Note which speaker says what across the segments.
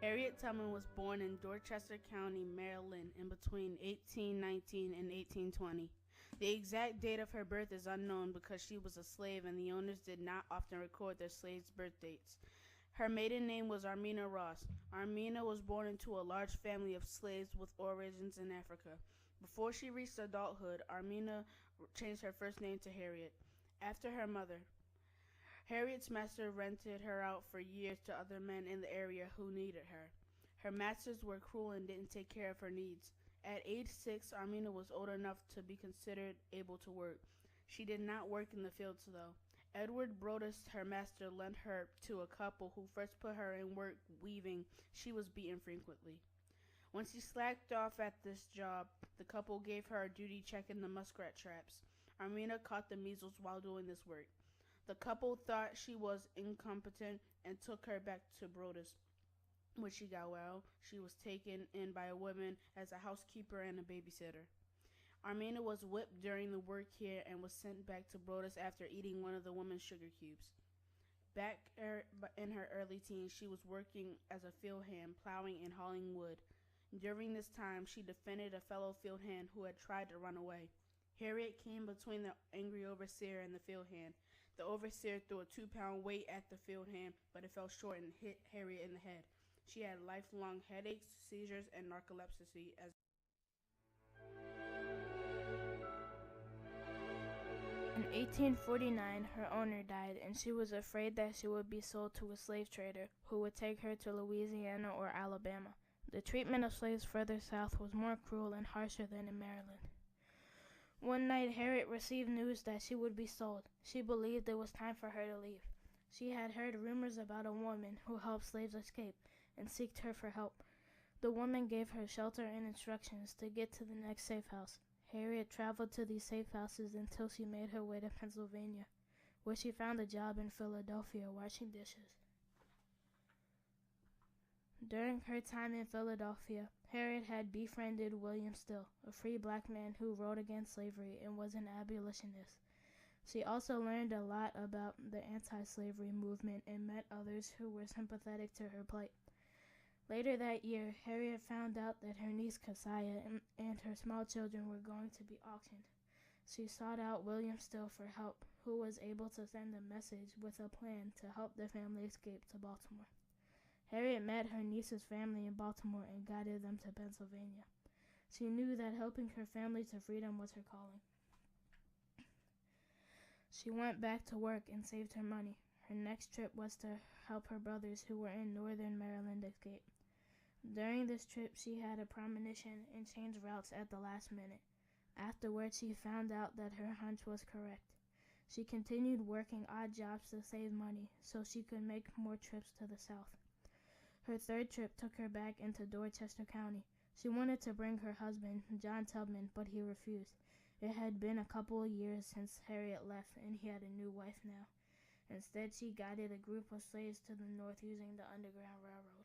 Speaker 1: Harriet Tubman was born in Dorchester County, Maryland, in between 1819 and 1820. The exact date of her birth is unknown because she was a slave and the owners did not often record their slaves' birth dates. Her maiden name was Armina Ross. Armina was born into a large family of slaves with origins in Africa. Before she reached adulthood, Armina changed her first name to Harriet, after her mother. Harriet's master rented her out for years to other men in the area who needed her. Her masters were cruel and didn't take care of her needs. At age 6, Armina was old enough to be considered able to work. She did not work in the fields, though. Edward Brodus, her master, lent her to a couple who first put her in work weaving. She was beaten frequently. When she slacked off at this job, the couple gave her a duty checking the muskrat traps. Armina caught the measles while doing this work. The couple thought she was incompetent and took her back to Brodus. When she got well, she was taken in by a woman as a housekeeper and a babysitter. Armina was whipped during the work here and was sent back to Brodus after eating one of the woman's sugar cubes. Back in her early teens, she was working as a field hand, plowing and hauling wood. During this time, she defended a fellow field hand who had tried to run away. Harriet came between the angry overseer and the field hand. The overseer threw a 2-pound weight at the field hand, but it fell short and hit Harriet in the head. She had lifelong headaches, seizures, and narcolepsy.
Speaker 2: In 1849, her owner died, and she was afraid that she would be sold to a slave trader who would take her to Louisiana or Alabama. The treatment of slaves further south was more cruel and harsher than in Maryland. One night, Harriet received news that she would be sold. She believed it was time for her to leave. She had heard rumors about a woman who helped slaves escape and sought her for help. The woman gave her shelter and instructions to get to the next safe house. Harriet traveled to these safe houses until she made her way to Pennsylvania, where she found a job in Philadelphia washing dishes. During her time in Philadelphia, Harriet had befriended William Still, a free black man who wrote against slavery and was an abolitionist. She also learned a lot about the anti-slavery movement and met others who were sympathetic to her plight. Later that year, Harriet found out that her niece Keziah and her small children were going to be auctioned. She sought out William Still for help, who was able to send a message with a plan to help the family escape to Baltimore. Harriet met her niece's family in Baltimore and guided them to Pennsylvania. She knew that helping her family to freedom was her calling. She went back to work and saved her money. Her next trip was to help her brothers who were in northern Maryland escape. During this trip, she had a premonition and changed routes at the last minute. Afterwards, she found out that her hunch was correct. She continued working odd jobs to save money so she could make more trips to the south. Her third trip took her back into Dorchester County. She wanted to bring her husband, John Tubman, but he refused. It had been a couple of years since Harriet left, and he had a new wife now. Instead, she guided a group of slaves to the north using the Underground Railroad.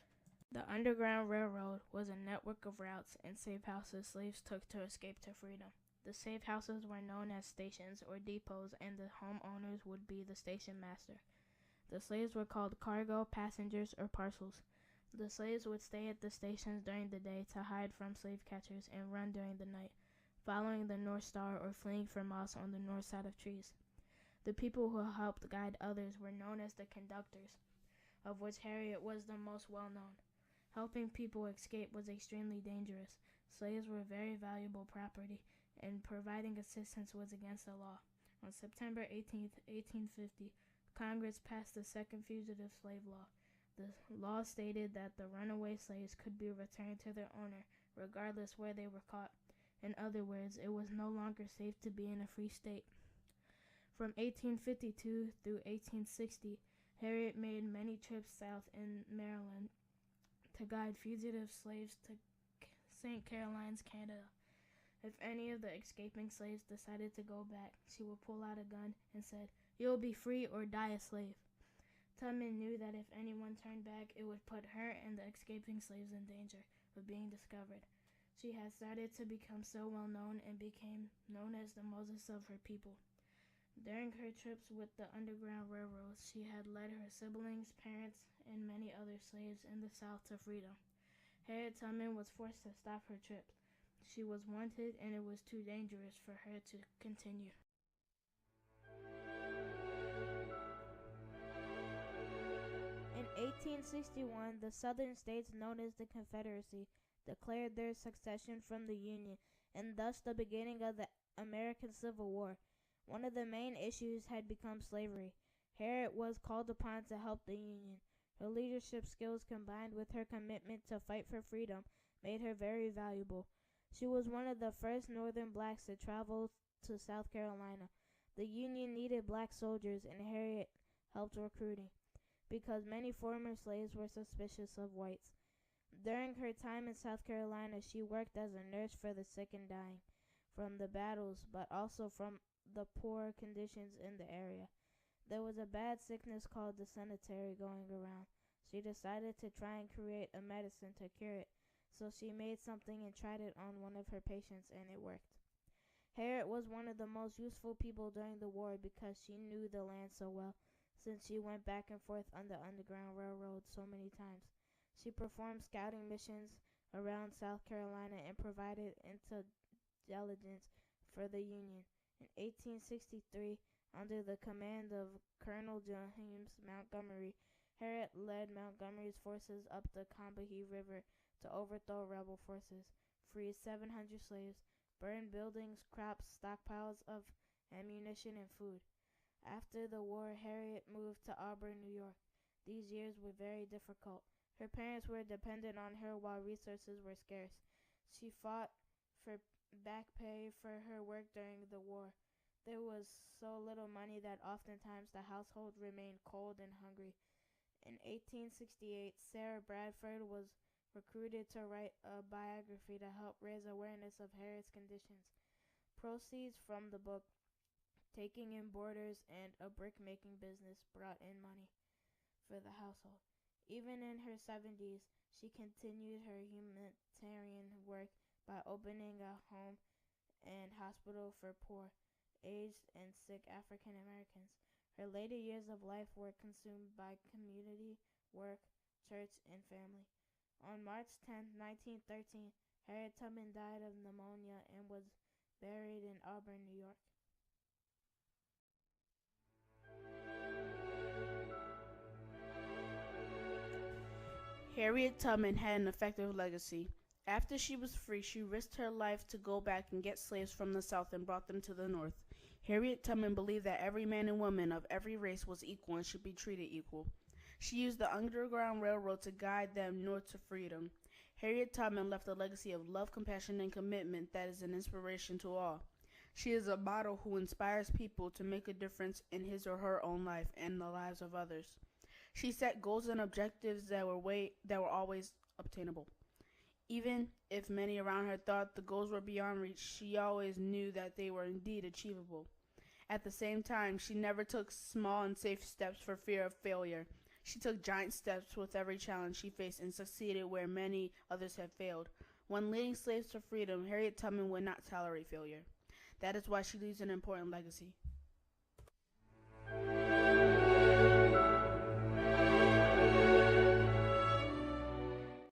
Speaker 2: The Underground Railroad was a network of routes and safe houses slaves took to escape to freedom. The safe houses were known as stations or depots, and the homeowners would be the station master. The slaves were called cargo, passengers, or parcels. The slaves would stay at the stations during the day to hide from slave catchers and run during the night, following the North Star or fleeing for moss on the north side of trees. The people who helped guide others were known as the conductors, of which Harriet was the most well-known. Helping people escape was extremely dangerous. Slaves were very valuable property, and providing assistance was against the law. On September 18, 1850, Congress passed the Second Fugitive Slave Law. The law stated that the runaway slaves could be returned to their owner, regardless where they were caught. In other words, it was no longer safe to be in a free state. From 1852 through 1860, Harriet made many trips south in Maryland to guide fugitive slaves to St. Caroline's, Canada. If any of the escaping slaves decided to go back, she would pull out a gun and said, "You'll be free or die a slave." Tubman knew that if anyone turned back, it would put her and the escaping slaves in danger of being discovered. She had started to become so well known and became known as the Moses of her people. During her trips with the Underground Railroad, she had led her siblings, parents, and many other slaves in the South to freedom. Harriet Tubman was forced to stop her trips. She was wanted, and it was too dangerous for her to continue. In 1861, the Southern states known as the Confederacy declared their secession from the Union, and thus the beginning of the American Civil War. One of the main issues had become slavery. Harriet was called upon to help the Union. Her leadership skills combined with her commitment to fight for freedom made her very valuable. She was one of the first Northern blacks to travel to South Carolina. The Union needed black soldiers, and Harriet helped recruiting, because many former slaves were suspicious of whites. During her time in South Carolina, she worked as a nurse for the sick and dying from the battles, but also from the poor conditions in the area. There was a bad sickness called dysentery going around. She decided to try and create a medicine to cure it, so she made something and tried it on one of her patients, and it worked. Harriet was one of the most useful people during the war because she knew the land so well, since she went back and forth on the Underground Railroad so many times. She performed scouting missions around South Carolina and provided intelligence for the Union. In 1863, under the command of Colonel James Montgomery, Harriet led Montgomery's forces up the Combahee River to overthrow rebel forces, free 700 slaves, burn buildings, crops, stockpiles of ammunition, and food. After the war, Harriet moved to Auburn, New York. These years were very difficult. Her parents were dependent on her while resources were scarce. She fought for back pay for her work during the war. There was so little money that oftentimes the household remained cold and hungry. In 1868, Sarah Bradford was recruited to write a biography to help raise awareness of Harriet's conditions. Proceeds from the book, Taking in Boarders, and a brick-making business brought in money for the household. Even in her 70s, she continued her humanitarian work by opening a home and hospital for poor, aged, and sick African Americans. Her later years of life were consumed by community, work, church, and family. On March 10, 1913, Harriet Tubman died of pneumonia and was buried in Auburn, New York.
Speaker 1: Harriet Tubman had an effective legacy. After she was free, she risked her life to go back and get slaves from the South and brought them to the North. Harriet Tubman believed that every man and woman of every race was equal and should be treated equal. She used the Underground Railroad to guide them north to freedom. Harriet Tubman left a legacy of love, compassion, and commitment that is an inspiration to all. She is a model who inspires people to make a difference in his or her own life and the lives of others. She set goals and objectives that were always obtainable. Even if many around her thought the goals were beyond reach, she always knew that they were indeed achievable. At the same time, she never took small and safe steps for fear of failure. She took giant steps with every challenge she faced and succeeded where many others had failed. When leading slaves to freedom, Harriet Tubman would not tolerate failure. That is why she leaves an important legacy.